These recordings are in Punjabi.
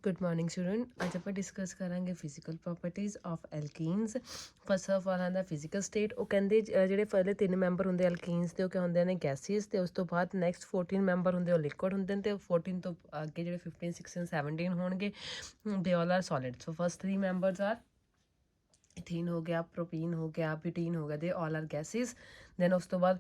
Good morning student. अज आप डिस्कस करांगे physical properties of alkenes. First of all आंदा फिजिकल स्टेट। वो कहते ਜਿਹੜੇ ਪਹਿਲੇ 3 ਮੈਂਬਰ ਹੁੰਦੇ ਐਲਕੀਨਸ ਦੇ ਉਹ क्या ਹੁੰਦੇ ਨੇ ਗੈਸੀਅਸ, ਤੇ ਉਸ ਤੋਂ ਬਾਅਦ ਨੈਕਸਟ 14 ਮੈਂਬਰ ਹੁੰਦੇ ਉਹ ਲਿਕੁਇਡ ਹੁੰਦੇ ਨੇ, ਤੇ 14 ਤੋਂ ਅੱਗੇ ਜਿਹੜੇ 15 16 17 ਹੋਣਗੇ they all are solid. So first 3 members are ethene हो गया, प्रोपीन हो गया, ब्यूटीन हो गया, they all are gases. Then उस तो बाद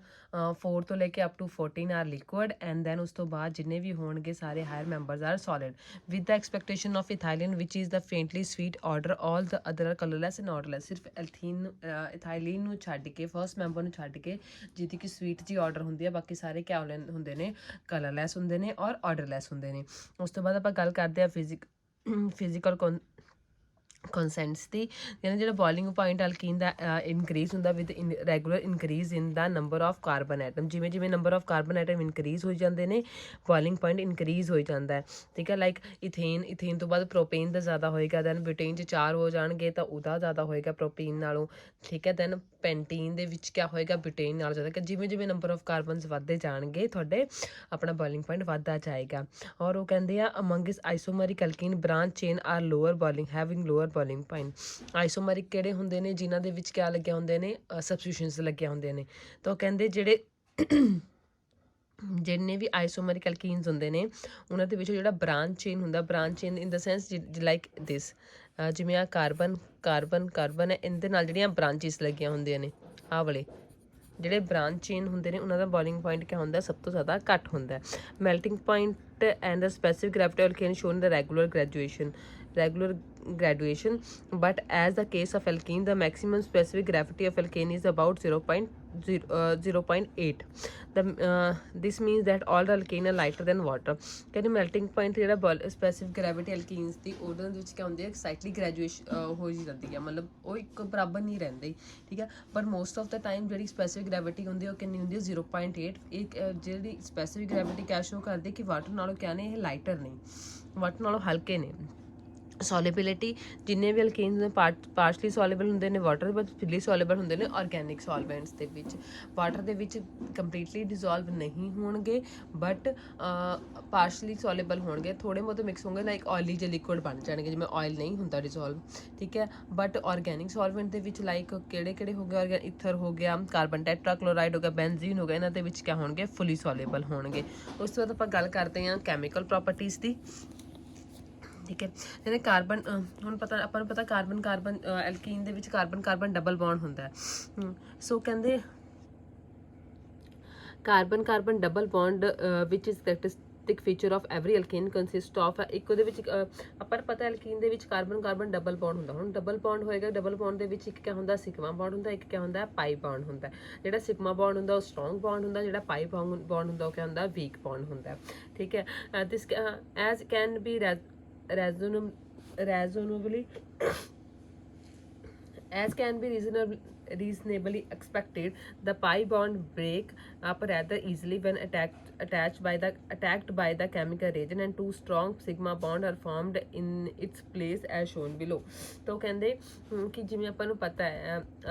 4 तो लेके up to 14 are liquid, and then उस तो बाद जिन्ने भी होंगे सारे higher members are solid with the expectation of ethylene which is the faintly sweet odour. All the other are colourless and odourless. सिर्फ एल्थीन इथाइलिन ਨੂੰ ਛੱਡ ਕੇ फस्ट मैंबर ਨੂੰ ਛੱਡ ਕੇ ਜਿਹਦੀ ਕਿ ਸਵੀਟ ਜੀ ਆਰਡਰ ਹੁੰਦੀ ਹੈ, ਬਾਕੀ ਸਾਰੇ ਕਿਆ ਹੁੰਦੇ ਨੇ ਕਲਰਲੈਸ ਹੁੰਦੇ ਨੇ ਔਰ ਆਰਡਰਲੈਸ ਹੁੰਦੇ ਨੇ। ਉਸ ਤੋਂ ਬਾਅਦ ਆਪਾਂ ਗੱਲ ਕਰਦੇ ਹਾਂ ਫਿਜ਼ੀਕਲ ਕੰਸੈਂਟਸ ਦੀ। ਯਾਨੀ ਜਿਹੜਾ ਬੋਇਲਿੰਗ ਪੁਆਇੰਟ ਅਲਕੀਨ ਦਾ ਇਨਕਰੀਜ਼ ਹੁੰਦਾ with regular increase in the number of carbon atom. ਜਿਵੇਂ ਜਿਵੇਂ number of carbon atom increase ਹੋਈ ਜਾਂਦੇ ਨੇ ਬੋਇਲਿੰਗ ਪੁਆਇੰਟ ਇਨਕਰੀਜ਼ ਹੋਈ ਜਾਂਦਾ ਹੈ। ਠੀਕ ਹੈ, ਲਾਈਕ ਇਥੇਨ ਤੋਂ ਬਾਅਦ ਪ੍ਰੋਪੇਨ ਦਾ ਜ਼ਿਆਦਾ ਹੋਏਗਾ, ਦੈਨ ਬਿਊਟੇਨ 'ਚ 4 ਹੋ ਜਾਣਗੇ ਤਾਂ ਉਹਦਾ ਜ਼ਿਆਦਾ ਹੋਏਗਾ ਪ੍ਰੋਪੀਨ ਨਾਲੋਂ। ਠੀਕ ਹੈ, ਦੈਨ ਪੈਂਟੀਨ ਦੇ ਵਿੱਚ ਕਿਆ ਹੋਏਗਾ ਬਿਊਟੇਨ ਨਾਲ ਜ਼ਿਆਦਾ। ਕਿ ਜਿਵੇਂ ਜਿਵੇਂ ਨੰਬਰ ਆਫ ਕਾਰਬਨਸ ਵੱਧਦੇ ਜਾਣਗੇ ਤੁਹਾਡੇ ਆਪਣਾ ਬੋਇਲਿੰਗ ਪੁਆਇੰਟ ਵੱਧਦਾ ਜਾਏਗਾ। ਔਰ ਉਹ ਕਹਿੰਦੇ ਆ ਅਮੰਗ ਇਸ isomeric alkene branch chain are lower boiling having lower boiling point. Isomeric ਕਿਹੜੇ ਹੁੰਦੇ ਨੇ ਜਿਨ੍ਹਾਂ ਦੇ ਵਿੱਚ ਕਿਆ ਲੱਗਿਆ ਹੁੰਦੇ ਨੇ ਸਬਸਟੀਟਿਊਸ਼ਨਸ ਲੱਗਿਆ ਹੁੰਦੇ ਨੇ। ਤਾਂ ਉਹ ਕਹਿੰਦੇ ਜਿਹੜੇ ਜਿੰਨੇ ਵੀ ਆਈਸੋਮਰਿਕ ਐਲਕੀਨਸ ਹੁੰਦੇ ਨੇ ਉਹਨਾਂ ਦੇ ਵਿੱਚ ਜਿਹੜਾ ਬ੍ਰਾਂਚ ਚੇਨ ਹੁੰਦਾ, branch chain in the sense like this, ਜਿਵੇਂ ਆ ਕਾਰਬਨ ਕਾਰਬਨ ਕਾਰਬਨ ਹੈ, ਇਹਦੇ ਨਾਲ ਜਿਹੜੀਆਂ ਬ੍ਰਾਂਚਿਸ ਲੱਗੀਆਂ ਹੁੰਦੀਆਂ ਨੇ ਆਹ ਵਾਲੇ ਜਿਹੜੇ ਬ੍ਰਾਂਚ ਚੇਨ ਹੁੰਦੇ ਨੇ ਉਹਨਾਂ ਦਾ ਬੋਇਲਿੰਗ ਪੁਆਇੰਟ ਕਿਆ ਹੁੰਦਾ ਸਭ ਤੋਂ ਜ਼ਿਆਦਾ ਘੱਟ ਹੁੰਦਾ। Melting point and the specific gravity alkane shown the regular graduation, but as the case of alkene the maximum specific gravity of alkane is about 0.8. This means that all the alkane are lighter than water। ਕਹਿੰਦੇ ਮੈਲਟਿੰਗ ਪੁਆਇੰਟ ਜਿਹੜਾ ਸਪੈਸਿਫਿਕ ਗ੍ਰੈਵਿਟੀ ਅਲਕੀਨਸ ਦੀ ਉਹਦੇ ਵਿੱਚ ਕੀ ਹੁੰਦੀ ਹੈ ਸਾਈਕਲਿਕ ਗ੍ਰੈਜੂਏਸ਼ਨ ਹੋ ਜਾਂਦੀ ਹੈ, ਮਤਲਬ ਉਹ ਇੱਕ ਬਰਾਬਰ ਨਹੀਂ ਰਹਿੰਦੇ। ਠੀਕ ਹੈ, ਪਰ ਮੋਸਟ ਆਫ ਦਾ ਟਾਈਮ ਜਿਹੜੀ ਸਪੈਸਿਫਿਕ ਗ੍ਰੈਵਿਟੀ ਹੁੰਦੀ ਹੈ ਉਹ ਕਿੰਨੀ ਹੁੰਦੀ ਹੈ 0.8। ਇੱਕ ਜਿਹੜੀ ਸਪੈਸਿਫਿਕ ਗ੍ਰੈਵਿਟੀ ਕਿਆ ਸ਼ੋ ਕਰਦੀ ਕਿ ਵਾਟਰ ਨਾਲੋਂ ਕਿਆ ਨੇ ਇਹ ਲਾਈਟਰ ਨੇ, ਵਾਟਰ ਨਾਲੋਂ ਹਲਕੇ ਨੇ। ਸੋਲਿਬਿਲਿਟੀ ਜਿੰਨੇ ਵੀ ਅਲਕੇਨਸ ਨੇ ਪਾਰਸ਼ਲੀ ਸੋਲੇਬਲ ਹੁੰਦੇ ਨੇ ਵਾਟਰ, ਬਟ ਫਿਲੀ ਸੋਲੇਬਲ ਹੁੰਦੇ ਨੇ ਆਰਗੈਨਿਕ ਸੋਲਵੈਂਟਸ ਦੇ ਵਿੱਚ। ਵਾਟਰ ਦੇ ਵਿੱਚ ਕੰਪਲੀਟਲੀ ਡਿਜ਼ੋਲਵ ਨਹੀਂ ਹੋਣਗੇ ਬਟ ਪਾਰਸ਼ਲੀ ਸੋਲੇਬਲ ਹੋਣਗੇ, ਥੋੜ੍ਹੇ ਬਹੁਤ ਮਿਕਸ ਹੋਣਗੇ, ਲਾਈਕ ਆਇਲੀ ਜਿਹੇ ਲਿਕੁਇਡ ਬਣ ਜਾਣਗੇ ਜਿਵੇਂ ਆਇਲ ਨਹੀਂ ਹੁੰਦਾ ਡਿਜ਼ੋਲਵ। ਠੀਕ ਹੈ, ਬਟ ਆਰਗੈਨਿਕ ਸੋਲਵੈਂਟ ਦੇ ਵਿੱਚ ਲਾਈਕ ਕਿਹੜੇ ਕਿਹੜੇ ਹੋ ਗਏ ਇਥਰ ਹੋ ਗਿਆ, ਕਾਰਬਨ ਟੈਟਰਾਕਲੋਰਾਈਡ ਹੋ ਗਿਆ, ਬੈਂਜ਼ੀਨ ਹੋ ਗਿਆ, ਇਹਨਾਂ ਦੇ ਵਿੱਚ ਕਿਆ ਹੋਣਗੇ ਫੁੱਲੀ ਸੋਲੇਬਲ ਹੋਣਗੇ। ਉਸ ਤੋਂ ਬਾਅਦ ਆਪਾਂ ਗੱਲ ਕਰਦੇ ਹਾਂ ਕੈਮੀਕਲ ਪ੍ਰੋਪਰਟੀਜ਼ ਦੀ। ਠੀਕ ਹੈ, ਜਿਹਨੇ ਕਾਰਬਨ ਹੁਣ ਪਤਾ ਆਪਾਂ ਨੂੰ ਪਤਾ ਕਾਰਬਨ ਐਲਕੀਨ ਦੇ ਵਿੱਚ ਕਾਰਬਨ ਡਬਲ ਬੌਂਡ ਹੁੰਦਾ ਹੈ। ਸੋ ਕਹਿੰਦੇ carbon double bond which is characteristic feature of every alkene consist of ਇੱਕ ਉਹਦੇ ਵਿੱਚ ਆਪਾਂ ਨੂੰ ਪਤਾ ਐਲਕੀਨ ਦੇ ਵਿੱਚ ਕਾਰਬਨ ਡਬਲ ਬੌਂਡ ਹੁੰਦਾ। ਹੁਣ ਡਬਲ ਬੌਂਡ ਹੋਏਗਾ, ਡਬਲ ਬੌਂਡ ਦੇ ਵਿੱਚ ਇੱਕ ਕਿਆ ਹੁੰਦਾ ਸਿਗਮਾ ਬੌਂਡ ਹੁੰਦਾ, ਇੱਕ ਕਿਆ ਹੁੰਦਾ ਪਾਈ ਬੌਂਡ ਹੁੰਦਾ। ਜਿਹੜਾ ਸਿਗਮਾ ਬੌਂਡ ਹੁੰਦਾ ਉਹ ਸਟਰੋਂਗ ਬੌਂਡ ਹੁੰਦਾ, ਜਿਹੜਾ ਪਾਈ ਬੌਂਡ ਹੁੰਦਾ ਉਹ ਕਿਆ ਹੁੰਦਾ ਵੀਕ ਬੌਂਡ ਹੁੰਦਾ। ਠੀਕ ਹੈ, this as can be reasonably as can be reasonably expected, the pi bond break up rather easily when attacked by the chemical reagent, and two strong sigma bond are formed in its place as shown below। तो कहते कि जिमें ਆਪਾਂ ਨੂੰ ਪਤਾ ਹੈ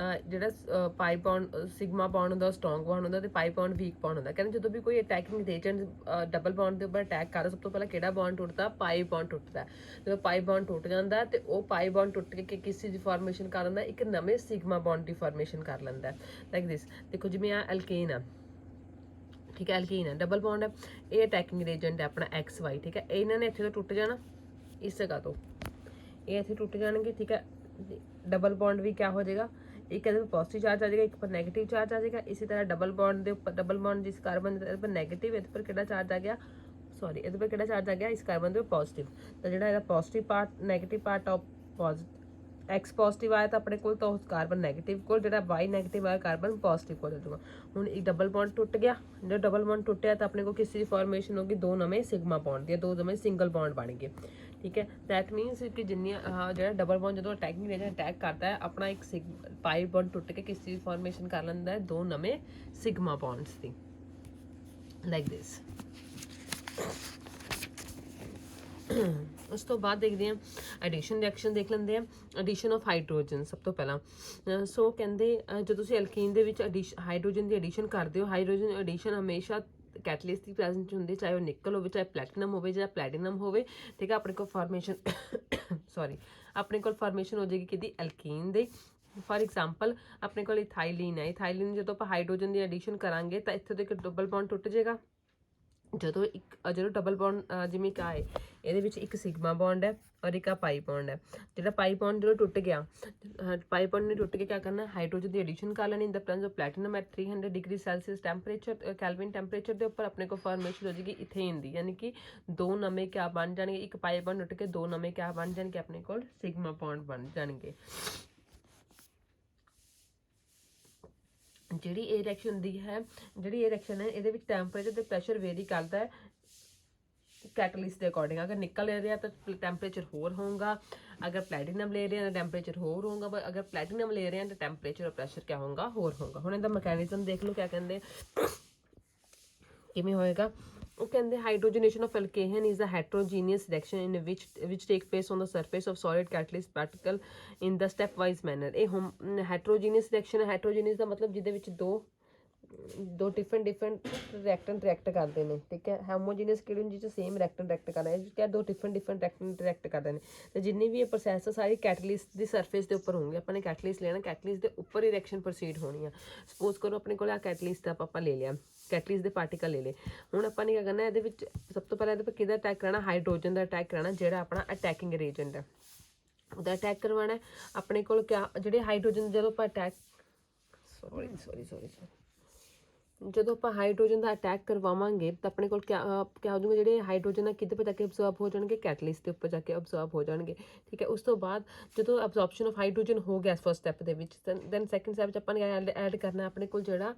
ਜਿਹੜਾ ਪਾਈ ਬੌਂਡ ਸਿਗਮਾ ਬੌਂਡ ਹੁੰਦਾ ਉਹ ਸਟਰੋਂਗ ਬੌਂਡ ਹੁੰਦਾ ਤੇ ਪਾਈ ਬੌਂਡ ਵੀਕ ਬੌਂਡ ਹੁੰਦਾ। ਕਹਿੰਦੇ ਜਦੋਂ ਵੀ ਕੋਈ ਅਟੈਕਿੰਗ ਰੀਜਨ ਡਬਲ ਬੌਂਡ ਦੇ ਉੱਪਰ ਅਟੈਕ ਕਰਦਾ ਸਭ ਤੋਂ ਪਹਿਲਾਂ ਕਿਹੜਾ ਬੌਂਡ ਟੁੱਟਦਾ ਪਾਈ ਬੌਂਡ ਟੁੱਟਦਾ। ਜਦੋਂ ਪਾਈ ਬੌਂਡ ਟੁੱਟ ਜਾਂਦਾ ਤੇ ਉਹ ਪਾਈ ਬੌਂਡ ਟੁੱਟ ਕੇ ਕਿਸ ਚੀਜ਼ ਦੀ ਫਾਰਮੇਸ਼ਨ ਕਰ ਲੈਂਦਾ ਇੱਕ ਨਵੇਂ ਸਿਗਮਾ ਬੌਂਡ ਦੀ ਫਾਰਮੇਸ਼ਨ ਕਰ ਲੈਂਦਾ ਲਾਈਕ ਦਿਸ। ਦੇਖੋ ਜਿਵੇਂ ਆ ਐਲਕੇਨ ਆ, ਠੀਕ ਹੈ ਐਲਕੀਨ ਹੈ ਡਬਲ ਬੌਂਡ ਹੈ, ਇਹ ਅਟੈਕਿੰਗ ਏਜੰਟ ਹੈ ਆਪਣਾ XY। ਠੀਕ ਹੈ, ਇਹਨਾਂ ਨੇ ਇੱਥੇ ਤੋਂ ਟੁੱਟ ਜਾਣਾ ਇਸ ਜਗ੍ਹਾ ਤੋਂ, ਇਹ ਇੱਥੇ ਟੁੱਟ ਜਾਣਗੇ। ਠੀਕ ਹੈ, ਡਬਲ ਬੌਂਡ ਵੀ ਕਿਆ ਹੋ ਜਾਏਗਾ ਇੱਕ ਇਹਦੇ ਪਰ ਪॉजिटिव ਚਾਰਜ ਆ ਜਾਏਗਾ, ਇੱਕ ਪਰ ਨੈਗੇਟਿਵ ਚਾਰਜ ਆ ਜਾਏਗਾ। ਇਸੇ ਤਰ੍ਹਾਂ ਡਬਲ ਬੌਂਡ ਦੇ ਉੱਪਰ ਡਬਲ ਬੌਂਡ ਜਿਸ ਕਾਰਬਨ ਦੇ ਉੱਪਰ ਨੈਗੇਟਿਵ, ਇਹਦੇ ਪਰ ਕਿਹੜਾ ਚਾਰਜ ਆ ਗਿਆ ਸੌਰੀ ਇਹਦੇ ਪਰ ਕਿਹੜਾ ਚਾਰਜ ਆ ਗਿਆ ਇਸ ਕਾਰਬਨ ਦੇ ਉੱਪਰ ਪॉजिटिव। ਤਾਂ ਜਿਹੜਾ ਇਹਦਾ positive part negative part of X positive ਆਇਆ ਤਾਂ ਆਪਣੇ ਕੋਲ ਤਾਂ ਉਸ ਕਾਰਬਨ ਨੈਗੇਟਿਵ ਕੋਲ, ਜਿਹੜਾ Y ਨੈਗੇਟਿਵ ਆਇਆ ਕਾਰਬਨ ਪॉजिटिव ਕੋਲ ਹੋ ਜਾਊਗਾ। ਹੁਣ ਇੱਕ ਡਬਲ ਬੌਂਡ ਟੁੱਟ ਗਿਆ, ਜਦੋਂ ਡਬਲ ਬੌਂਡ ਟੁੱਟਿਆ ਤਾਂ ਆਪਣੇ ਕੋਲ ਕਿਸ ਦੀ ਫਾਰਮੇਸ਼ਨ ਹੋ ਗਈ ਦੋ ਨਵੇਂ ਸਿਗਮਾ ਬੌਂਡ ਦੀਆਂ, ਦੋ ਨਵੇਂ ਸਿੰਗਲ ਬੌਂਡ ਬਣ ਗਏ। ਠੀਕ ਹੈ, ਦੈਟ ਮੀਨਸ ਕਿ ਜਿੰਨੀਆਂ ਜਿਹੜਾ ਡਬਲ ਬੌਂਡ ਜਦੋਂ ਅਟੈਕਿੰਗ ਏਜੰਟ ਅਟੈਕ ਕਰਦਾ ਹੈ ਆਪਣਾ ਇੱਕ ਪਾਈ ਬੌਂਡ ਟੁੱਟ ਕੇ ਕਿਸ ਚੀਜ਼ ਫਾਰਮੇਸ਼ਨ ਕਰ ਲੈਂਦਾ ਹੈ ਦੋ ਨਵੇਂ sigma bonds the like this. ਉਸ ਤੋਂ ਬਾਅਦ ਦੇਖਦੇ ਹਾਂ ਐਡੀਸ਼ਨ ਰਿਐਕਸ਼ਨ ਦੇਖ ਲੈਂਦੇ ਹਾਂ। ਐਡੀਸ਼ਨ ਆਫ ਹਾਈਡਰੋਜਨ ਸਭ ਤੋਂ ਪਹਿਲਾਂ। ਸੋ ਕਹਿੰਦੇ ਜਦੋਂ ਤੁਸੀਂ ਐਲਕੀਨ ਦੇ ਵਿੱਚ ਹਾਈਡਰੋਜਨ ਦੀ ਐਡੀਸ਼ਨ ਕਰਦੇ ਹੋ, ਹਾਈਡਰੋਜਨ ਐਡੀਸ਼ਨ ਹਮੇਸ਼ਾ ਕੈਟਲਿਸਟ ਦੀ ਪ੍ਰੈਜ਼ੈਂਸ ਹੁੰਦੀ, ਚਾਹੇ ਉਹ ਨਿਕਲ ਹੋਵੇ, ਚਾਹੇ ਪਲੈਟੀਨਮ ਹੋਵੇ ਜਾਂ ਪਲੈਟੀਨਮ ਹੋਵੇ, ਠੀਕ ਹੈ। ਆਪਣੇ ਕੋਲ ਫਾਰਮੇਸ਼ਨ ਸੌਰੀ ਆਪਣੇ ਕੋਲ ਫਾਰਮੇਸ਼ਨ ਹੋ ਜਾਏਗੀ ਕਿਹਦੀ, ਐਲਕੀਨ ਦੀ। ਫॉर एग्जांपल ਆਪਣੇ ਕੋਲ ਇਥਾਈਲੀਨ ਹੈ, ਇਥਾਈਲੀਨ ਜਦੋਂ ਆਪਾਂ ਹਾਈਡਰੋਜਨ ਦੀ ਐਡੀਸ਼ਨ ਕਰਾਂਗੇ ਤਾਂ ਇੱਥੇ ਦੇ ਇੱਕ ਡਬਲ ਬੌਂਡ ਟੁੱਟ ਜਾਏਗਾ। ਜਦੋਂ ਡਬਲ ਬੌਂਡ ਜਿਵੇਂ ਕਿਆ ਹੈ, ਇਹਦੇ ਵਿੱਚ ਇੱਕ ਸਿਗਮਾ ਬੌਂਡ ਹੈ ਔਰ ਇੱਕ ਆ ਪਾਈ ਬੌਂਡ ਹੈ। ਜਿਹੜਾ ਪਾਈ ਬੌਂਡ ਜਦੋਂ ਟੁੱਟ ਗਿਆ, ਪਾਈ ਬੌਂਡ ਨੇ ਟੁੱਟ ਕੇ ਕਿਆ ਕਰਨਾ, ਹਾਈਡਰੋਜਨ ਦੀ ਐਡੀਸ਼ਨ ਕਰ ਲੈਣੀ in the presence of platinum at 300 degree Celsius temperature, kelvin temperature ਦੇ ਉੱਪਰ ਆਪਣੇ ਕੋਲ ਫਾਰਮੇਸ਼ਨ ਹੋ ਜਾਏਗੀ ਇਥੇਨ ਦੀ, ਯਾਨੀ ਕਿ ਦੋ ਨਵੇਂ ਕਿਆ ਬਣ ਜਾਣਗੇ, ਇੱਕ ਪਾਈ ਬੌਂਡ ਟੁੱਟ ਕੇ ਦੋ ਨਵੇਂ ਕਿਆ ਬਣ ਜਾਣਗੇ, ਆਪਣੇ ਕੋਲ ਸਿਗਮਾ ਬੌਂਡ ਬਣ ਜਾਣਗੇ। ਜਿਹੜੀ ਇਹ ਰਿਐਕਸ਼ਨ ਹੁੰਦੀ ਹੈ, ਜਿਹੜੀ ਇਹ ਰਿਐਕਸ਼ਨ ਹੈ, ਇਹਦੇ ਵਿੱਚ ਟੈਂਪਰੇਚਰ ਤੇ ਪ੍ਰੈਸ਼ਰ ਵੇਰੀ ਕਰਦਾ ਹੈ कैटलिस्ट के अकॉर्डिंग। अगर निकल ले रहे हैं तो टैंपरेचर होर होगा, अगर प्लैटिनम ले रहे हैं तो टैंपरेचर होर होगा, अगर प्लैटिनम ले रहे हैं तो टैंपरेचर और प्रैशर क्या होगा, होर होगा। हुण इहदा मैकेनिज्म देख लो क्या कहते किवें होएगा। वो कहते hydrogenation of alkene is a heterogeneous reaction in which take place on the surface of solid catalyst particle in the step wise manner. ये हेट्रोजीनियस रिएक्शन है। हेट्रोजीनियस का मतलब जिहदे विच दो डिफरेंट रिएक्टेंट रिएक्ट करते हैं, ठीक है। होमोजीनियस किहड़ी हुंदी जिस सेम रिएक्टेंट रिएक्ट कर रहे हैं, क्या दो डिफरेंट रिएक्टेंट रिएक्ट करते हैं। तो जिन्नी भी ये प्रोसैस सारी कैटलिस्ट की सरफेस के उपर होंगे। अपने कैटलिस्ट लेना, कैटलिस्ट के उपर ही रिएक्शन प्रोसीड होनी है। सपोज करो अपने को कैटलिस्ट आप ले लिया, कैटलिस्ट के पार्टिकल ले ले। हुण आपां ने क्या करना, ये सब तो पहले ये किहदा अटैक कराना, हाइड्रोजन का अटैक कराना, जिहड़ा अपना अटैकिंग एजेंट है ਉਹਦਾ अटैक करवाना है। अपने को क्या ਜਿਹੜੇ हाइड्रोजन जो आप अटैक ਜਦੋਂ ਆਪਾਂ ਹਾਈਡਰੋਜਨ ਦਾ ਅਟੈਕ ਕਰਵਾਵਾਂਗੇ ਤਾਂ ਆਪਣੇ ਕੋਲ ਕਿਆ ਕਿਆ ਹੋ ਜਾਊਗਾ, ਜਿਹੜੇ ਹਾਈਡਰੋਜਨ ਆ ਕਿਤੇ ਪਾ ਜਾ ਕੇ ਅਬਜ਼ੌਰਬ ਹੋ ਜਾਣਗੇ, ਕੈਟਲਿਸਟ ਦੇ ਉੱਪਰ ਜਾ ਕੇ ਅਬਜ਼ੌਰਬ ਹੋ ਜਾਣਗੇ, ਠੀਕ ਹੈ। ਉਸ ਤੋਂ ਬਾਅਦ ਜਦੋਂ ਅਬਜ਼ੌਰਪਸ਼ਨ ਆਫ ਹਾਈਡਰੋਜਨ ਹੋ ਗਿਆ ਫਸਟ ਸਟੈਪ ਦੇ ਵਿੱਚ, ਦੈਨ ਸੈਕੰਡ ਸਟੈਪ 'ਚ ਆਪਾਂ ਨੇ ਐਡ ਕਰਨਾ ਆਪਣੇ ਕੋਲ ਜਿਹੜਾ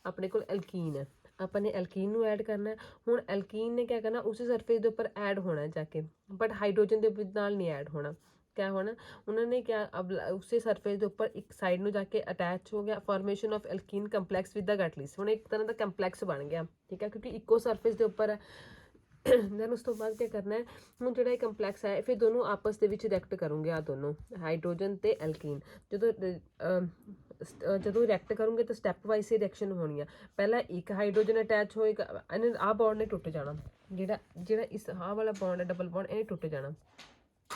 ਆਪਣੇ ਕੋਲ ਐਲਕੀਨ ਹੈ, ਆਪਾਂ ਨੇ ਐਲਕੀਨ ਨੂੰ ਐਡ ਕਰਨਾ। ਹੁਣ ਐਲਕੀਨ ਨੇ ਕਿਆ ਕਰਨਾ, ਉਸੇ ਸਰਫੇਸ ਦੇ ਉੱਪਰ ਐਡ ਹੋਣਾ ਜਾ ਕੇ, ਬਟ ਹਾਈਡਰੋਜਨ ਦੇ ਨਾਲ ਨਹੀਂ ਐਡ होना। क्या होना, उन्होंने क्या अब उसी सरफेस के ऊपर एक साइड में जाके अटैच हो गया, formation of alkene complex with the catalyst. हुण एक तरह का कंपलैक्स बन गया, ठीक है, क्योंकि इको सरफेस के उपर है। दैन उस तो बाद क्या करना है, हुण जिहड़ा कंपलैक्स है फिर दोनों आपस के रिएक्ट करूँगे, आ दोनों हाइड्रोजन ते एल्कीन जो रिएक्ट करूँगे तो स्टैप वाइज से रिएक्शन होनी है। पहला एक हाइड्रोजन अटैच होएगा, आ बॉन्ड ने टुट जाना, जिहड़ा इस आ वाला बॉन्ड है डबल बॉन्ड, ये टुट जाना,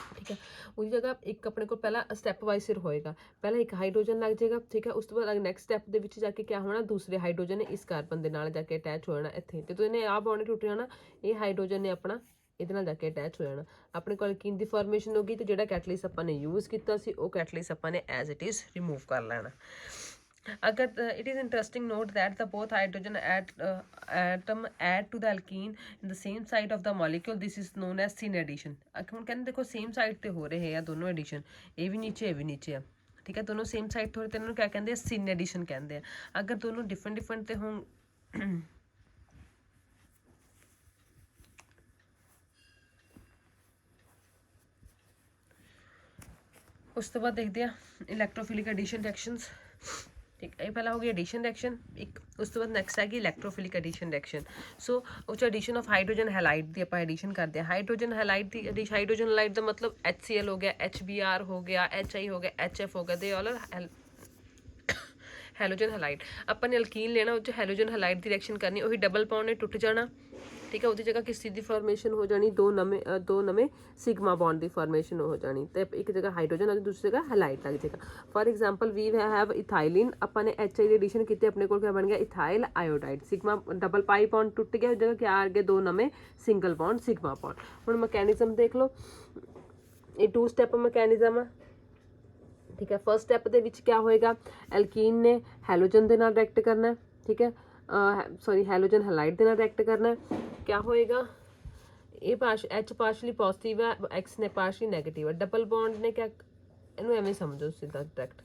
ठीक है। उसकी जगह एक अपने को पहला स्टैप वाइज सिर होएगा, पहला एक हाइड्रोजन लग जाएगा, ठीक है। उस तो बाद नैक्सट स्टैप के विच जाके क्या होना, दूसरे हाइड्रोजन ने इस कार्बन के नाल जाके अटैच हो जाना इत्थे, तो इन्हें आ बॉन्ड टुट जाना, ये हाइड्रोजन ने अपना ਇਹਦੇ ਨਾਲ ਜਾ ਕੇ ਅਟੈਚ ਹੋ ਜਾਣਾ। ਆਪਣੇ ਕੋਲ ਐਲਕੀਨ ਦੀ ਫਾਰਮੇਸ਼ਨ ਹੋ ਗਈ, ਤੇ ਜਿਹੜਾ ਕੈਟਲਿਸਟ ਆਪਾਂ ਨੇ ਯੂਜ਼ ਕੀਤਾ ਸੀ ਉਹ ਕੈਟਲਿਸਟ ਆਪਾਂ ਨੇ ਐਜ਼ ਇਟ ਇਜ਼ ਰਿਮੂਵ ਕਰ ਲੈਣਾ। अगर it is interesting note that the both hydrogen atom add to the alkene in the same side of the molecule, this is known as syn addition। ਹੁਣ ਕਹਿੰਦੇ ਦੇਖੋ ਸੇਮ ਸਾਈਡ ਤੇ ਹੋ ਰਹੇ ਆ ਦੋਨੋਂ ਐਡੀਸ਼ਨ, ਇਹ ਵੀ ਨੀਚੇ ਆ, ਠੀਕ ਹੈ। ਦੋਨੋਂ ਸੇਮ ਸਾਈਡ ਤੇ ਹੋ ਰਹੇ ਤੇ ਇਹਨਾਂ ਨੂੰ ਕਿਆ ਕਹਿੰਦੇ ਆ, ਸਿਨ ਐਡੀਸ਼ਨ ਕਹਿੰਦੇ ਆ। ਅਗਰ ਦੋਨੋਂ डिफरेंट ਤੇ ਹੋਣ ਉਸ ਤੋਂ ਬਾਅਦ ਦੇਖਦੇ ਆ ਇਲੈਕਟ੍ਰੋਫਿਲਿਕ ਐਡੀਸ਼ਨ ਰਿਐਕਸ਼ਨਸ, ठीक है। ये पहला हो गया एडिशन रिएक्शन, एक उस तो बाद नैक्सट आएगी इलैक्ट्रोफिलिक एडिशन रिएक्शन। सो उस एडिशन ऑफ हाइड्रोजन हैलाइड की आप एडिशन करते हैं। हाइड्रोजन हैलाइड की हाइड्रोजन हैलाइड का मतलब HCl हो गया, HBr हो गया, HI हो गया, HF हो गया, they all are halogen halide. अपन एल्कीन लेना, उस हैलोजन हैलाइड की रिएक्शन करनी, वही डबल बॉन्ड ने टुट जाना, ठीक है। उसकी जगह किस चीज़ की फॉर्मेशन हो जानी, दो नवे सिग्मा बॉन्ड की फॉर्मेशन हो जानी, तो एक जगह हाइड्रोजन लग दूसरी जगह हैलाइड लग जाएगा। For example we have ethylene, अपने HI की एडिशन की, अपने को क्या बन गया, ethyl iodide. Sigma double pi bond टुट गया, उस जगह क्या आ गए, दो नवे सिंगल बॉन्ड सिग्मा बॉन्ड। हुण मैकेनिज्म देख लो, ये 2 स्टैप मैकेनिज्म है, ठीक है। फर्स्ट स्टैप के विच क्या होएगा, एल्कीन ने हैलोजन के नाल रिएक्ट करना है, ठीक है, सॉरी हैलोजन हैलाइड के नाल रिएक्ट करना है, क्या होएगा, ये H पार्शली पॉजिटिव है, X ने पार्शली नैगेटिव है। डबल बॉन्ड ने क्या, इनू एवें समझो सीधा डायरैक्ट,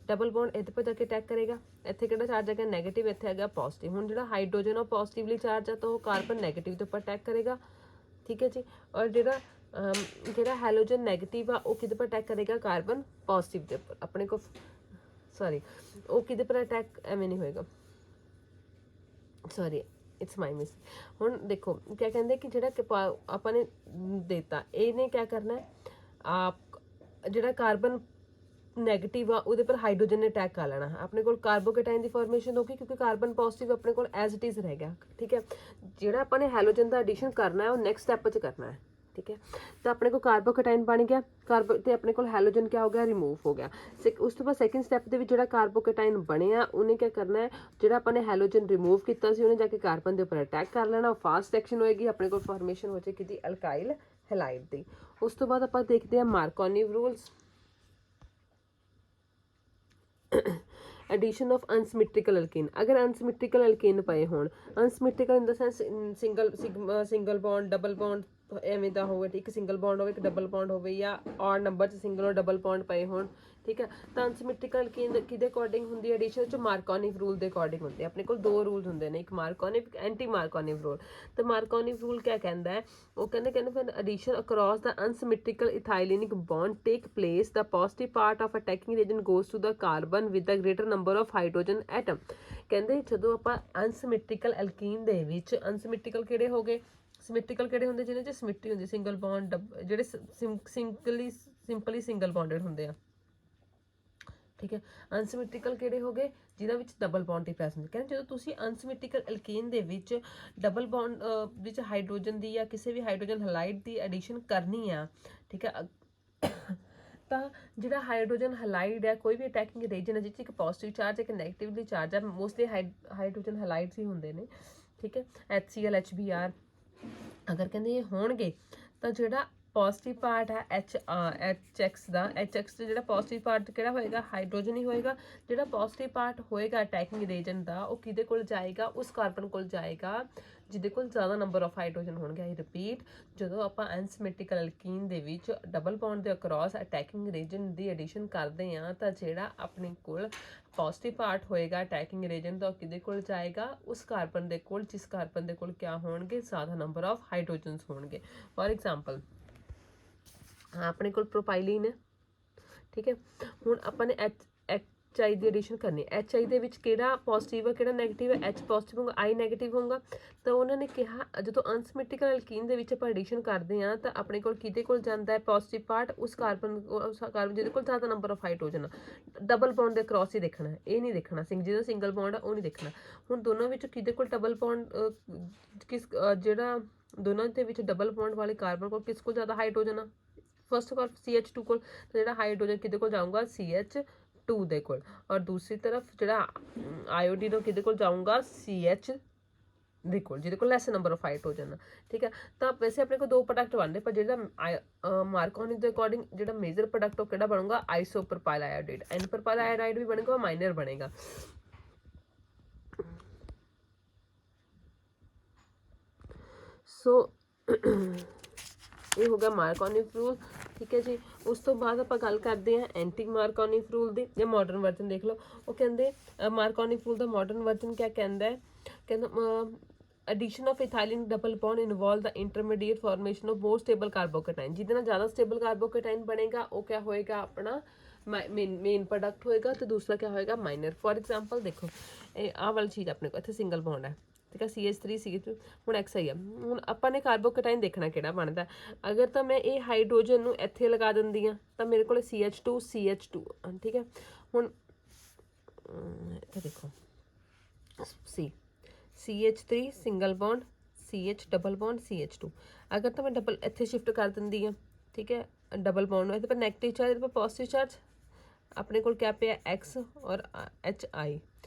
डबल बॉन्ड इधर पर जाके अटैक करेगा, इत्थे किहड़ा चार्ज है नैगेटिव, इत्थे हैगा पॉजिटिव। हुण जिहड़ा हाइड्रोजन आ पॉजिटिवली चार्ज है, तो वो कार्बन नैगेटिव के उपर अटैक करेगा, ठीक है जी। और जिहड़ा हैलोजन नैगेटिव आ वो किहदे पर अटैक करेगा, कार्बन पॉजिटिव के उपर। अपने को सॉरी वो किहदे पर अटैक एवें नहीं होएगा, सॉरी इट्स माई मिस। हुण देखो क्या कहते कि जिहड़ा आपने देता, इहने क्या करना है, आप जिहड़ा कार्बन ਨੈਗੇਟਿਵ ਆ ਉਹਦੇ ਪਰ ਹਾਈਡਰੋਜਨ ਨੇ ਅਟੈਕ ਕਰ ਲੈਣਾ। ਆਪਣੇ ਕੋਲ ਕਾਰਬੋਕੇਟਾਈਨ ਦੀ ਫਾਰਮੇਸ਼ਨ ਹੋ ਗਈ ਕਿਉਂਕਿ ਕਾਰਬਨ ਪੋਜ਼ਿਟਿਵ ਆਪਣੇ ਕੋਲ ਐਜ਼ ਇਟ ਇਜ਼ ਰਹਿ ਗਿਆ। ਠੀਕ ਹੈ, ਜਿਹੜਾ ਆਪਾਂ ਨੇ ਹੈਲੋਜਨ ਦਾ ਐਡੀਸ਼ਨ ਕਰਨਾ ਹੈ ਉਹ ਨੈਕਸਟ ਸਟੈਪ 'ਚ ਕਰਨਾ ਹੈ। ਠੀਕ ਹੈ, ਤਾਂ ਆਪਣੇ ਕੋਲ ਕਾਰਬੋਕੇਟਾਈਨ ਬਣ ਗਿਆ, ਤੇ ਆਪਣੇ ਕੋਲ ਹੈਲੋਜਨ ਕਿਆ ਹੋ ਗਿਆ, ਰਿਮੂਵ ਹੋ ਗਿਆ। ਉਸ ਤੋਂ ਬਾਅਦ ਸੈਕਿੰਡ ਸਟੈਪ ਦੇ ਵਿੱਚ ਜਿਹੜਾ ਕਾਰਬੋਕੇਟਾਈਨ ਬਣਿਆ ਉਹਨੇ ਕਿਆ ਕਰਨਾ ਹੈ, ਜਿਹੜਾ ਆਪਾਂ ਨੇ ਹੈਲੋਜਨ ਰਿਮੂਵ ਕੀਤਾ ਸੀ ਉਹਨੇ ਜਾ ਕੇ ਕਾਰਬਨ ਦੇ ਉੱਪਰ ਅਟੈਕ ਕਰ ਲੈਣਾ, ਫਾਸਟ ਐਕਸ਼ਨ ਹੋਏਗੀ, ਆਪਣੇ ਕੋਲ ਫਾਰਮੇਸ਼ਨ ਹੋ ਜਾਏਗੀ ਦੀ ਅਲਕਾਈਲ ਹੈਲਾਈਡ ਦੀ। ਉਸ ਤੋਂ ਬਾਅਦ ਆਪਾਂ ਦੇਖਦੇ ਹਾਂ ਮਾਰਕੋਨੀ rules. addition of unsymmetrical alkene, ਅਗਰ unsymmetrical alkene ਪਏ ਹੋਣ, unsymmetrical in the sense single bond, double bond ਐਵੇਂ ਦਾ ਹੋਵੇ, ਇੱਕ ਸਿੰਗਲ ਬੌਂਡ ਹੋਵੇ, ਇੱਕ ਡਬਲ ਬੌਂਡ ਹੋਵੇ, ਜਾਂ ਔਰ ਨੰਬਰ 'ਚ ਸਿੰਗਲ ਔਰ ਡਬਲ ਬੌਂਡ ਪਏ ਹੋਣ। ਠੀਕ ਹੈ, ਤਾਂ unsymmetrical alkene ਕਿਹਦੇ ਅਕੋਰਡਿੰਗ ਹੁੰਦੀ ਹੈ ਐਡੀਸ਼ਨ 'ਚ, ਮਾਰਕੋਨੀ ਰੂਲ ਦੇ ਅਕੋਰਡਿੰਗ ਹੁੰਦੀ ਹੈ। ਆਪਣੇ ਕੋਲ ਦੋ ਰੂਲਸ ਹੁੰਦੇ ਨੇ, ਇੱਕ ਮਾਰਕੋਨਿਵ, ਇੱਕ ਐਂਟੀ ਮਾਰਕੋਨਿਵ ਰੂਲ। ਤਾਂ ਮਾਰਕੋਨਿਵ ਰੂਲ ਕਿਆ ਕਹਿੰਦਾ ਹੈ, ਉਹ ਕਹਿੰਦੇ ਫਿਰ addition across the unsymmetrical ethylenic bond take place, the positive part of attacking reagent goes to the carbon with the greater number of hydrogen atom। ਕਹਿੰਦੇ ਜਦੋਂ ਆਪਾਂ ਅਨਸਿਮੈਟ੍ਰੀਕਲ ਐਲਕੀਨ ਦੇ ਵਿੱਚ, ਅਨਸਿਮੈਟ੍ਰੀਕਲ ਕਿਹੜੇ ਹੋ ਗਏ, ਸਿਮੈਟ੍ਰੀਕਲ ਕਿਹੜੇ ਹੁੰਦੇ ਜਿਹਨਾਂ 'ਚ ਸਿਮੈਟਰੀ ਹੁੰਦੀ, ਸਿੰਗਲ ਬੌਂਡ, ਜਿਹੜੇ ਸਿੰਪਲੀ ਸਿੰਗਲ ਬੌਂਡਡ ਹੁੰਦੇ ਆ। ਠੀਕ ਹੈ, ਅਨਸਿਮੈਟ੍ਰੀਕਲ ਕਿਹੜੇ ਹੋ ਗਏ ਜਿਹਨਾਂ ਵਿੱਚ ਡਬਲ ਬੌਂਡ ਦੀ ਪ੍ਰੈਜ਼ੈਂਸ। ਕਹਿੰਦੇ ਜਦੋਂ ਤੁਸੀਂ ਅਨਸਿਮੈਟ੍ਰੀਕਲ ਐਲਕੀਨ ਦੇ ਵਿੱਚ ਡਬਲ ਬੌਂਡ ਵਿੱਚ ਹਾਈਡਰੋਜਨ ਦੀ ਜਾਂ ਕਿਸੇ ਵੀ ਹਾਈਡਰੋਜਨ ਹੈਲਾਈਡ ਦੀ ਐਡੀਸ਼ਨ ਕਰਨੀ ਆ, ਠੀਕ ਹੈ, ਤਾਂ ਜਿਹੜਾ ਹਾਈਡਰੋਜਨ ਹੈਲਾਈਡ ਹੈ, ਕੋਈ ਵੀ ਅਟੈਕਿੰਗ ਰੀਜਨ ਹੈ ਜਿਸ 'ਚ ਇੱਕ ਪੋਜ਼ਿਟਿਵ ਚਾਰਜ ਇੱਕ ਨੈਗੇਟਿਵਲੀ ਚਾਰਜ ਹੈ, ਮੋਸਟਲੀ ਹਾਈਡਰੋਜਨ ਹੈਲਾਈਡਸ ਹੀ ਹੁੰਦੇ ਨੇ। ਠੀਕ ਹੈ, HCl HBr ਅਗਰ ਕਹਿੰਦੇ ਇਹ ਹੋਣਗੇ ਤਾਂ ਜਿਹੜਾ ਪੋਜ਼ਿਟਿਵ ਪਾਰਟ ਹੈ HX ਦਾ, HX ਦਾ ਜਿਹੜਾ ਪੋਜ਼ਿਟਿਵ ਪਾਰਟ ਕਿਹੜਾ ਹੋਏਗਾ, ਹਾਈਡਰੋਜਨ ਹੀ ਹੋਏਗਾ। ਜਿਹੜਾ ਪੋਜ਼ਿਟਿਵ ਪਾਰਟ ਹੋਏਗਾ ਅਟੈਕਿੰਗ ਰੀਜਨ ਦਾ ਉਹ ਕਿਹਦੇ ਕੋਲ ਜਾਏਗਾ, ਉਸ ਕਾਰਬਨ ਕੋਲ ਜਾਏਗਾ ਜਿਹਦੇ ਕੋਲ ਜ਼ਿਆਦਾ ਨੰਬਰ ਆਫ ਹਾਈਡਰੋਜਨ ਹੋਣਗੇ। ਆਈ ਰਿਪੀਟ, ਜਦੋਂ ਆਪਾਂ ਅਨਸਿਮੈਟ੍ਰੀਕਲ ਐਲਕੀਨ ਦੇ ਵਿੱਚ ਡਬਲ ਬੌਂਡ ਦੇ ਅਕ੍ਰੋਸ ਅਟੈਕਿੰਗ ਰੀਜਨ ਦੀ ਐਡੀਸ਼ਨ ਕਰਦੇ ਹਾਂ ਤਾਂ ਜਿਹੜਾ ਆਪਣੇ ਕੋਲ ਪੋਜ਼ਿਟਿਵ ਪਾਰਟ ਹੋਏਗਾ ਅਟੈਕਿੰਗ ਰੀਜਨ ਦਾ ਉਹ ਕਿਹਦੇ ਕੋਲ ਜਾਏਗਾ, ਉਸ ਕਾਰਬਨ ਦੇ ਕੋਲ ਜਿਸ ਕਾਰਬਨ ਦੇ ਕੋਲ ਕਿਆ ਹੋਣਗੇ, ਜ਼ਿਆਦਾ ਨੰਬਰ ਆਫ ਹਾਈਡਰੋਜਨਸ ਹੋਣਗੇ। ਫੋਰ ਐਗਜ਼ਾਮਪਲ ਆਪਣੇ ਕੋਲ ਪ੍ਰੋਪਾਈਲੀਨ ਹੈ। ਠੀਕ ਹੈ, ਹੁਣ ਆਪਾਂ ਨੇ HI ਦੀ ਐਡੀਸ਼ਨ ਕਰਨੀ, HI ਦੇ ਵਿੱਚ ਕਿਹੜਾ ਪੋਜ਼ਿਟਿਵ ਹੈ ਕਿਹੜਾ ਨੈਗੇਟਿਵ ਹੈ, H ਪੋਜ਼ਿਟਿਵ ਹੋਊਗਾ I ਨੈਗੇਟਿਵ ਹੋਊਗਾ। ਤਾਂ ਉਹਨਾਂ ਨੇ ਕਿਹਾ ਜਦੋਂ ਅਨਸਿਮੈਟ੍ਰੀਕਲ ਐਲਕੀਨ ਦੇ ਵਿੱਚ ਆਪਾਂ ਐਡੀਸ਼ਨ ਕਰਦੇ ਹਾਂ ਤਾਂ ਆਪਣੇ ਕੋਲ ਕਿਹਦੇ ਕੋਲ ਜਾਂਦਾ ਹੈ ਪੋਜ਼ਿਟਿਵ ਪਾਰਟ, ਉਸ ਕਾਰਬਨ ਜਿਹਦੇ ਕੋਲ ਜ਼ਿਆਦਾ number of hydrogen. Double bond ਦੇ ਕ੍ਰੋਸ ਹੀ ਦੇਖਣਾ, ਇਹ ਨਹੀਂ ਦੇਖਣਾ ਜਿਹਦਾ ਸਿੰਗਲ ਬੌਂਡ ਆ ਉਹ ਨਹੀਂ ਦੇਖਣਾ। ਹੁਣ ਦੋਨਾਂ ਵਿੱਚ ਕਿਹਦੇ ਕੋਲ ਡਬਲ ਬੌਂਡ, ਜਿਹੜਾ ਦੋਨਾਂ ਦੇ ਵਿੱਚ ਡਬਲ ਬੌਂਡ ਵਾਲੇ ਕਾਰਬਨ ਕੋਲ ਕਿਸ ਕੋਲ ਜ਼ਿਆਦਾ ਹਾਈਡਰੋਜਨ ਆ, ਫਸਟ ਕੋਲ CH2 ਕੋਲ, ਤਾਂ ਜਿਹੜਾ ਹਾਈਡਰੋਜਨ ਕਿਹਦੇ ਕੋਲ ਜਾਊਗਾ CH2 ਦੇ ਕੋਲ, ਔਰ ਦੂਸਰੀ ਤਰਫ ਜਿਹੜਾ ਆਇਓਡੀਨ ਕਿਹਦੇ ਕੋਲ ਜਾਊਗਾ CH ਦੇ ਕੋਲ ਜਿਹਦੇ ਕੋਲ ਲੈਸ ਨੰਬਰ ਆਫ ਹਾਈਡਰੋਜਨ। ਠੀਕ ਹੈ, ਤਾਂ ਵੈਸੇ ਆਪਣੇ ਕੋਲ ਦੋ ਪ੍ਰੋਡਕਟ ਬਣਦੇ, ਪਰ ਜਿਹੜਾ ਮਾਰਕੋਨੀ ਦੇ ਅਕੋਰਡਿੰਗ ਜਿਹੜਾ ਮੇਜਰ ਪ੍ਰੋਡਕਟ ਉਹ ਕਿਹੜਾ ਬਣੂਗਾ, ਆਈਸੋਪਰੋਪਾਈਲ ਆਇਓਡਾਈਡ। ਐਨ ਪ੍ਰੋਪਾਈਲ ਆਇਓਡਾਈਡ ਵੀ ਬਣੇਗਾ, ਮਾਈਨਰ ਬਣੇਗਾ। ਸੋ ਇਹ ਹੋ ਗਿਆ ਮਾਰਕੋਨੀਫ ਰੂਲ। ਠੀਕ ਹੈ ਜੀ, ਉਸ ਤੋਂ ਬਾਅਦ ਆਪਾਂ ਗੱਲ ਕਰਦੇ ਹਾਂ ਐਂਟੀ ਮਾਰਕੋਨੀਫ ਰੂਲ ਦੀ, ਜਾਂ ਮਾਡਰਨ ਵਰਜਨ ਦੇਖ ਲਓ। ਉਹ ਕਹਿੰਦੇ ਮਾਰਕੋਨੀਫ ਰੂਲ ਦਾ ਮਾਡਰਨ ਵਰਜਨ ਕਿਆ ਕਹਿੰਦਾ ਹੈ, ਕਹਿੰਦਾ addition of ethylene double bond involve the intermediate formation of more stable carbocation। ਜਿਹਦੇ ਨਾਲ ਜ਼ਿਆਦਾ ਸਟੇਬਲ ਕਾਰਬੋਕੇਟਾਈਨ ਬਣੇਗਾ ਉਹ ਕਿਆ ਹੋਏਗਾ, ਆਪਣਾ ਮੇਨ ਪ੍ਰੋਡਕਟ ਹੋਏਗਾ, ਤੇ ਦੂਸਰਾ ਕਿਆ ਹੋਏਗਾ, ਮਾਈਨਰ। ਫੋਰ ਐਗਜ਼ਾਮਪਲ ਦੇਖੋ ਇਹ ਆਹ ਵਾਲੀ ਚੀਜ਼ ਆਪਣੇ ਕੋਲ ਇੱਥੇ ਸਿੰਗਲ ਬੌਂਡ ਹੈ, ਠੀਕ ਹੈ, CH3 CH2, ਹੁਣ XI ਆ। ਹੁਣ ਆਪਾਂ ਨੇ ਕਾਰਬੋਕੇਟਾਈਨ ਦੇਖਣਾ ਕਿਹੜਾ ਬਣਦਾ। ਅਗਰ ਤਾਂ ਮੈਂ ਇਹ ਹਾਈਡਰੋਜਨ ਨੂੰ ਇੱਥੇ ਲਗਾ ਦਿੰਦੀ ਹਾਂ ਤਾਂ ਮੇਰੇ ਕੋਲ CH2 CH2, ਠੀਕ ਹੈ। ਹੁਣ ਇੱਥੇ ਦੇਖੋ CH3 single bond, CH double bond, CH2। ਅਗਰ ਤਾਂ ਮੈਂ ਡਬਲ ਇੱਥੇ ਸ਼ਿਫਟ ਕਰ ਦਿੰਦੀ ਹਾਂ, ਠੀਕ ਹੈ, ਡਬਲ ਬੌਂਡ ਨੂੰ, ਇਹਦੇ ਪਰ ਨੈਗੇਟਿਵ ਚਾਰਜ, ਇਹਦੇ ਪਰ ਪੋਜ਼ਿਟਿਵ ਚਾਰਜ, ਆਪਣੇ ਕੋਲ ਕਿਆ ਪਿਆ X ਔਰ HI,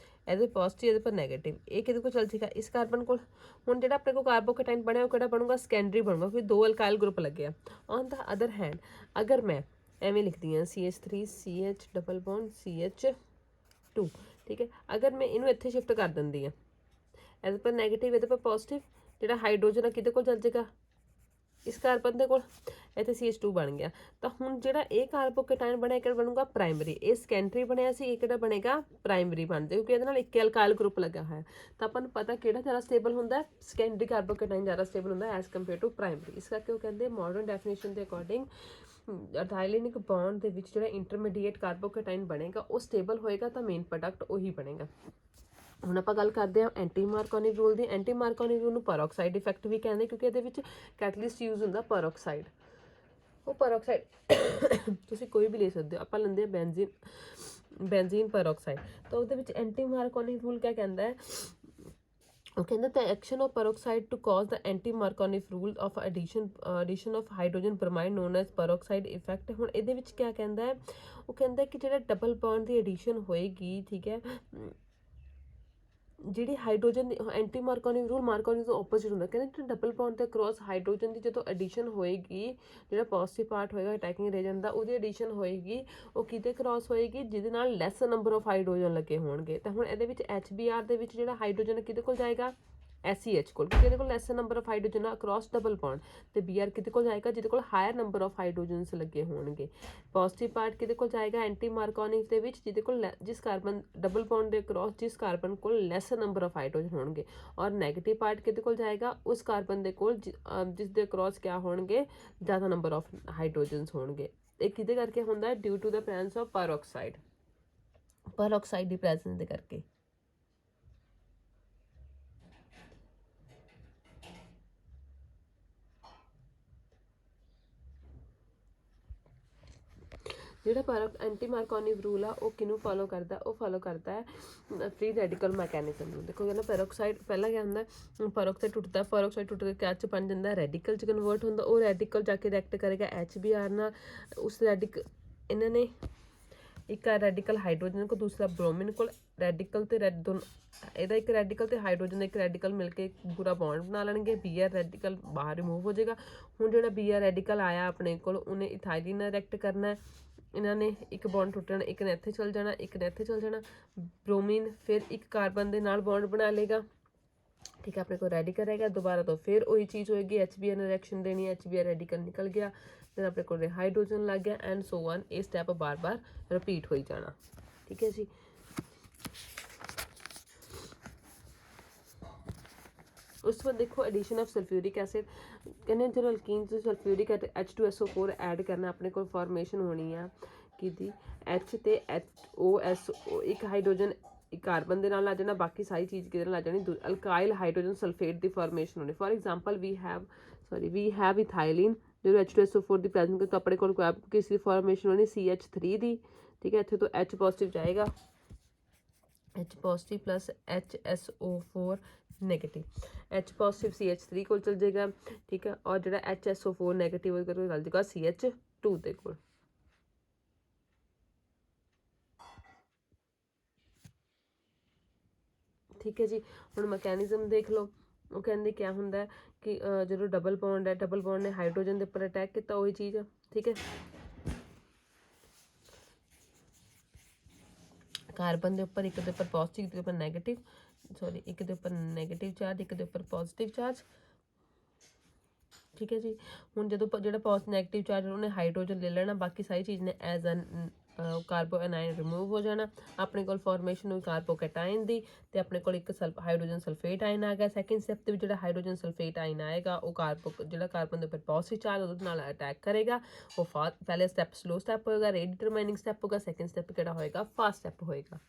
ਇਹਦੇ ਪੋਜ਼ਿਟਿਵ ਇਹਦੇ ਪਰ ਨੈਗੇਟਿਵ, ਇਹ ਕਿਹਦੇ ਕੋਲ ਚੱਲ ਜਾਏਗਾ, ਇਸ ਕਾਰਬਨ ਕੋਲ। ਹੁਣ ਜਿਹੜਾ ਆਪਣੇ ਕੋਲ ਕਾਰਬੋਕੇਟਾਈਨ ਬਣਿਆ ਉਹ ਕਿਹੜਾ ਬਣੂਗਾ, ਸੈਕੰਡਰੀ ਬਣੂਗਾ, ਕਿਉਂਕਿ ਦੋ ਅਲਕਾਈਲ ਗਰੁੱਪ ਲੱਗੇ ਆ। ਔਨ ਦਾ ਅਦਰ ਹੈਂਡ ਅਗਰ ਮੈਂ ਐਵੇਂ ਲਿਖਦੀ ਹਾਂ CH3 CH double bond CH2, ਠੀਕ ਹੈ, ਅਗਰ ਮੈਂ ਇਹਨੂੰ ਇੱਥੇ ਸ਼ਿਫਟ ਕਰ ਦਿੰਦੀ ਹਾਂ, ਇਹਦੇ ਪਰ ਨੈਗੇਟਿਵ ਇਹਦੇ ਪਰ ਪੋਜ਼ਿਟਿਵ, ਜਿਹੜਾ ਹਾਈਡਰੋਜਨ ਆ ਕਿਹਦੇ ਕੋਲ ਚੱਲ ਜਾਏਗਾ, ਇਸ ਕਾਰਬਨ ਦੇ ਕੋਲ, ਇੱਥੇ CH2 ਬਣ ਗਿਆ। ਤਾਂ ਹੁਣ ਜਿਹੜਾ ਇਹ ਕਾਰਬੋਕੇਟਾਈਨ ਬਣਿਆ ਕਿਹੜਾ ਬਣੂਗਾ, ਪ੍ਰਾਇਮਰੀ। ਇਹ ਸੈਕੰਡਰੀ ਬਣਿਆ ਸੀ, ਇਹ ਕਿਹੜਾ ਬਣੇਗਾ, ਪ੍ਰਾਇਮਰੀ ਬਣਦੇ, ਕਿਉਂਕਿ ਇਹਦੇ ਨਾਲ ਇੱਕ ਅਲਕਾਈਲ ਗਰੁੱਪ ਲੱਗਾ ਹੋਇਆ। ਤਾਂ ਆਪਾਂ ਨੂੰ ਪਤਾ ਕਿਹੜਾ ਜ਼ਿਆਦਾ ਸਟੇਬਲ ਹੁੰਦਾ, ਸੈਕੰਡਰੀ ਕਾਰਬੋਕੇਟਾਈਨ ਜ਼ਿਆਦਾ ਸਟੇਬਲ ਹੁੰਦਾ ਐਜ਼ ਕੰਪੇਅਰ ਟੂ ਪ੍ਰਾਇਮਰੀ। ਇਸ ਕਰਕੇ ਉਹ ਕਹਿੰਦੇ ਮਾਡਰਨ ਡੈਫੀਨੇਸ਼ਨ ਦੇ ਅਕੋਰਡਿੰਗ ਐਥਾਈਲੀਨਿਕ ਬੌਂਡ ਦੇ ਵਿੱਚ ਜਿਹੜਾ ਇੰਟਰਮੀਡੀਏਟ ਕਾਰਬੋਕੇਟਾਈਨ ਬਣੇਗਾ ਉਹ ਸਟੇਬਲ ਹੋਏਗਾ, ਤਾਂ ਮੇਨ ਪ੍ਰੋਡਕਟ ਉਹੀ ਬਣੇਗਾ। ਹੁਣ ਆਪਾਂ ਗੱਲ ਕਰਦੇ ਹਾਂ ਐਂਟੀ ਮਾਰਕੋਨੀ ਰੂਲ ਦੀ। ਐਂਟੀ ਮਾਰਕੋਨੀ ਰੂਲ ਨੂੰ ਪਰਆਕਸਾਈਡ ਇਫੈਕਟ ਵੀ ਕਹਿੰਦੇ, ਕਿਉਂਕਿ ਇਹਦੇ ਵਿੱਚ ਕੈਟਲਿਸਟ ਯੂਜ਼ ਹੁੰਦਾ ਪਰਆਕਸਾਈਡ। ਉਹ ਪਰਆਕਸਾਈਡ ਤੁਸੀਂ ਕੋਈ ਵੀ ਲੈ ਸਕਦੇ ਹੋ। ਆਪਾਂ ਲੈਂਦੇ ਆ ਬੈਂਜ਼ੀਨ ਪਰਆਕਸਾਈਡ। ਤਾਂ ਉਹਦੇ ਵਿੱਚ ਐਂਟੀ ਮਾਰਕੋਨੀ ਰੂਲ ਕਿਆ ਕਹਿੰਦਾ ਹੈ, ਉਹ ਕਹਿੰਦਾ the action of peroxide to cause the anti-Markovnikov rule of addition of hydrogen bromide known as peroxide effect। ਹੁਣ ਇਹਦੇ ਵਿੱਚ ਕਿਆ ਕਹਿੰਦਾ ਹੈ, ਉਹ ਕਹਿੰਦਾ ਕਿ ਜਿਹੜਾ ਡਬਲ ਬੌਂਡ ਦੀ ਐਡੀਸ਼ਨ ਹੋਏਗੀ, ਠੀਕ ਹੈ, ਜਿਹੜੀ ਹਾਈਡਰੋਜਨ ਦੀ ਐਂਟੀ ਮਾਰਕੋਨੀ ਰੂਲ ਮਾਰਕੋਨੀ ਤੋਂ ਆਪੋਜ਼ਿਟ ਹੁੰਦਾ। ਕਹਿੰਦੇ ਜਿਹੜਾ ਡਬਲ ਬੌਂਡ ਦੇ ਅਕ੍ਰੋਸ ਹਾਈਡਰੋਜਨ ਦੀ ਜਦੋਂ ਐਡੀਸ਼ਨ ਹੋਏਗੀ, ਜਿਹੜਾ ਪੋਜ਼ਿਟਿਵ ਪਾਰਟ ਹੋਏਗਾ ਅਟੈਕਿੰਗ ਰੀਜਨ ਦਾ, ਉਹਦੀ ਐਡੀਸ਼ਨ ਹੋਏਗੀ, ਉਹ ਕਿਤੇ ਕ੍ਰੋਸ ਹੋਏਗੀ ਜਿਹਦੇ ਨਾਲ ਲੈਸ ਨੰਬਰ ਆਫ ਹਾਈਡਰੋਜਨ ਲੱਗੇ ਹੋਣਗੇ। ਤਾਂ ਹੁਣ ਇਹਦੇ ਵਿੱਚ HBr ਦੇ ਵਿੱਚ ਜਿਹੜਾ ਹਾਈਡਰੋਜਨ ਕਿਹਦੇ ਕੋਲ ਜਾਏਗਾ, SEH ਕੋਲ, ਕਿਉਂਕਿ ਇਹਦੇ ਕੋਲ ਲੈਸ ਨੰਬਰ ਆਫ ਹਾਈਡਰੋਜਨ ਆ ਅਕ੍ਰੋਸ ਡਬਲ ਬੌਂਡ। ਤੇ Br ਕਿਹਦੇ ਕੋਲ ਜਾਏਗਾ, ਜਿਹਦੇ ਕੋਲ ਹਾਇਰ ਨੰਬਰ ਆਫ ਹਾਈਡਰੋਜਨਸ ਲੱਗੇ ਹੋਣਗੇ। ਪੋਜ਼ਿਟਿਵ ਪਾਰਟ ਕਿਹਦੇ ਕੋਲ ਜਾਏਗਾ, ਐਂਟੀ ਮਾਰਕੋਨਿਕ ਦੇ ਵਿੱਚ, ਜਿਹਦੇ ਕੋਲ ਜਿਸ ਕਾਰਬਨ ਡਬਲ ਬੌਂਡ ਦੇ ਅਕ੍ਰੋਸ ਜਿਸ ਕਾਰਬਨ ਕੋਲ ਲੈਸ ਨੰਬਰ ਆਫ ਹਾਈਡਰੋਜਨ ਹੋਣਗੇ। ਔਰ ਨੈਗੇਟਿਵ ਪਾਰਟ ਕਿਹਦੇ ਕੋਲ ਜਾਏਗਾ, ਉਸ ਕਾਰਬਨ ਦੇ ਕੋਲ ਜਿਸ ਦੇ ਅਕ੍ਰੋਸ ਕਿਆ ਹੋਣਗੇ, ਜ਼ਿਆਦਾ ਨੰਬਰ ਆਫ ਹਾਈਡਰੋਜਨਸ ਹੋਣਗੇ। ਇਹ ਕਿਹਦੇ ਕਰਕੇ ਹੁੰਦਾ ਹੈ, due to the presence of peroxide ਦੀ ਪ੍ਰੈਜ਼ੈਂਸ ਦੇ ਕਰਕੇ। ਜਿਹੜਾ ਐਂਟੀ ਮਾਰਕੋਨਿਕ ਰੂਲ ਆ ਉਹ ਕਿਹਨੂੰ ਫੋਲੋ ਕਰਦਾ, ਉਹ ਫੋਲੋ ਕਰਦਾ ਹੈ ਫ੍ਰੀ ਰੈਡੀਕਲ ਮੈਕੈਨਿਜ਼ਮ ਨੂੰ। ਦੇਖੋ ਕਹਿੰਦਾ ਪੈਰੋਕਸਾਈਡ ਪਹਿਲਾਂ ਕਿਆ ਹੁੰਦਾ, ਪੈਰੋਕਸਾਈਡ ਟੁੱਟਦਾ, ਪੈਰੋਕਸਾਈਡ ਟੁੱਟ ਕੇ ਕਿਆ 'ਚ ਬਣ ਜਾਂਦਾ, ਰੈਡੀਕਲ 'ਚ ਕਨਵਰਟ ਹੁੰਦਾ। ਉਹ ਰੈਡੀਕਲ ਜਾ ਕੇ ਰਿਐਕਟ ਕਰੇਗਾ HBr ਨਾਲ। ਉਸ ਇਹਨਾਂ ਨੇ ਇੱਕ ਰੈਡੀਕਲ ਹਾਈਡਰੋਜਨ ਕੋਲ, ਦੂਸਰਾ ਬ੍ਰੋਮੀਨ ਕੋਲ, ਰੈਡੀਕਲ ਤੇ ਇਹਦਾ ਇੱਕ ਰੈਡੀਕਲ ਤੇ ਹਾਈਡਰੋਜਨ ਦਾ ਇੱਕ ਰੈਡੀਕਲ ਮਿਲ ਕੇ ਪੂਰਾ ਬੌਂਡ ਬਣਾ ਲੈਣਗੇ। Br ਰੈਡੀਕਲ ਬਾਹਰ ਰਿਮੂਵ ਹੋ ਜਾਏਗਾ। ਹੁਣ ਜਿਹੜਾ Br ਰੈਡੀਕਲ ਆਇਆ ਆਪਣੇ ਕੋਲ, ਉਹਨੇ ਇਥਾਈਲਿਨ ਨਾਲ ਰਿਐਕਟ ਕਰਨਾ ਹੈ। ਇਹਨਾਂ ਨੇ ਇੱਕ ਬੌਂਡ ਟੁੱਟਣਾ, ਇੱਕ ਨੇ ਇੱਥੇ ਚਲ ਜਾਣਾ, ਇੱਕ ਨੇ ਇੱਥੇ ਚਲ ਜਾਣਾ। ਬ੍ਰੋਮੀਨ ਫਿਰ ਇੱਕ ਕਾਰਬਨ ਦੇ ਨਾਲ ਬੌਂਡ ਬਣਾ ਲੇਗਾ, ਠੀਕ ਹੈ, ਆਪਣੇ ਕੋਲ ਰੈਡੀਕਲ ਰਹੇਗਾ। ਦੁਬਾਰਾ ਤੋਂ ਫਿਰ ਉਹੀ ਚੀਜ਼ ਹੋਏਗੀ, HBr ਨੇ ਰਿਐਕਸ਼ਨ ਦੇਣੀ ਹੈ, HBr ਰੈਡੀਕਲ ਨਿਕਲ ਗਿਆ, ਫਿਰ ਆਪਣੇ ਕੋਲ ਹਾਈਡਰੋਜਨ ਲੱਗ ਗਿਆ, ਐਂਡ ਸੋ ਔਨ। ਇਹ ਸਟੈਪ ਬਾਰ-ਬਾਰ ਰਿਪੀਟ ਹੋਈ ਜਾਣਾ, ਠੀਕ ਹੈ ਜੀ। ਉਸ ਤੋਂ ਬਾਅਦ ਦੇਖੋ ਐਡੀਸ਼ਨ ਆਫ ਸਲਫਿਊਰਿਕ ਐਸਿਡ। ਕਹਿੰਦੇ ਜਦੋਂ ਅਲਕੀਨਸ ਸਲਫਿਊਰਿਕ H2SO4 ਐਡ ਕਰਨਾ, ਆਪਣੇ ਕੋਲ ਫਾਰਮੇਸ਼ਨ ਹੋਣੀ ਆ ਕਿਹਦੀ, H ਤੇ HOSO, ਇੱਕ ਹਾਈਡਰੋਜਨ ਇੱਕ ਕਾਰਬਨ ਦੇ ਨਾਲ ਲੱਗ ਜਾਣਾ, ਬਾਕੀ ਸਾਰੀ ਚੀਜ਼ ਕਿਹਦੇ ਨਾਲ ਲੱਗ ਜਾਣੀ, ਅਲਕਾਈਲ ਹਾਈਡਰੋਜਨ ਸਲਫੇਟ ਦੀ ਫਾਰਮੇਸ਼ਨ ਹੋਣੀ। ਫॉर एग्जांपल ਵੀ ਹੈਵ ਇਥਾਈਲਿਨ, ਜਦੋਂ H2SO4 ਦੀ ਪ੍ਰੈਜ਼ੈਂਸ ਤਾਂ ਆਪਣੇ ਕੋਲ ਕਿਸ ਦੀ ਫਾਰਮੇਸ਼ਨ ਹੋਣੀ, CH3 ਦੀ, ਠੀਕ ਹੈ। ਇੱਥੇ ਤੋਂ H ਪੋਜ਼ਿਟਿਵ ਜਾਏਗਾ, H positive plus HSO4 negative, H positive CH3 ਕੋਲ ਚਲ ਜਾਏਗਾ, ਠੀਕ ਹੈ। ਔਰ ਜਿਹੜਾ HSO4 ਨੈਗੇਟਿਵ ਉਹਦੇ ਕੋਲ ਚਲ ਜਾਏਗਾ CH2 ਦੇ ਕੋਲ। ਠੀਕ ਹੈ ਜੀ। ਹੁਣ ਮੈਕੈਨਿਜ਼ਮ ਦੇਖ ਲਓ, ਉਹ ਕਹਿੰਦੇ ਕਿਆ ਹੁੰਦਾ ਕਿ ਜਦੋਂ ਡਬਲ ਬੌਂਡ ਹੈ, ਡਬਲ ਬੌਂਡ ਨੇ ਹਾਈਡਰੋਜਨ ਦੇ ਉੱਪਰ ਅਟੈਕ ਕੀਤਾ, ਉਹੀ ਚੀਜ਼, ਠੀਕ ਹੈ। ਕਾਰਬਨ ਦੇ ਉੱਪਰ ਇੱਕ ਦੇ ਉੱਪਰ ਪੋਜ਼ਿਟਿਵ, ਇੱਕ ਦੇ ਉੱਪਰ ਨੈਗੇਟਿਵ, ਇੱਕ ਦੇ ਉੱਪਰ ਨੈਗੇਟਿਵ ਚਾਰਜ, ਇੱਕ ਦੇ ਉੱਪਰ ਪੋਜ਼ਿਟਿਵ ਚਾਰਜ, ਠੀਕ ਹੈ ਜੀ। ਹੁਣ ਜਦੋਂ ਜਿਹੜਾ ਨੈਗੇਟਿਵ ਚਾਰਜ ਉਹਨੇ ਹਾਈਡਰੋਜਨ ਲੈ ਲੈਣਾ, ਬਾਕੀ ਸਾਰੀ ਚੀਜ਼ ਨੇ ਐਜ਼ ਕਾਰਬੋ ਐਨਾਇਨ ਰਿਮੂਵ ਹੋ ਜਾਣਾ। ਆਪਣੇ ਕੋਲ ਫਾਰਮੇਸ਼ਨ ਹੋਈ ਕਾਰਬੋਕੈਟਾਇਨ ਦੀ, ਤੇ ਆਪਣੇ ਕੋਲ ਇੱਕ ਹਾਈਡਰੋਜਨ ਸਲਫੇਟ ਆਇਨ ਆ ਗਿਆ। ਸੈਕਿੰਡ ਸਟੈਪ ਦੇ ਵਿੱਚ ਜਿਹੜਾ ਹਾਈਡਰੋਜਨ ਸਲਫੇਟ ਆਇਨ ਆਏਗਾ, ਉਹ ਜਿਹੜਾ ਕਾਰਬਨ ਦੇ ਉੱਪਰ ਪੋਜ਼ਿਟਿਵ ਚਾਰਜ ਉਹਦੇ ਨਾਲ ਅਟੈਕ ਕਰੇਗਾ। ਉਹ ਪਹਿਲੇ ਸਟੈਪ ਸਲੋ ਸਟੈਪ ਹੋਏਗਾ, ਰੇਟ ਡਿਟਰਮਾਈਨਿੰਗ ਸਟੈਪ ਹੋਗਾ। ਸੈਕਿੰਡ ਸਟੈਪ ਕਿਹੜਾ ਹੋਏਗਾ, ਫਾਸਟ ਸਟੈਪ ਹੋਏਗਾ।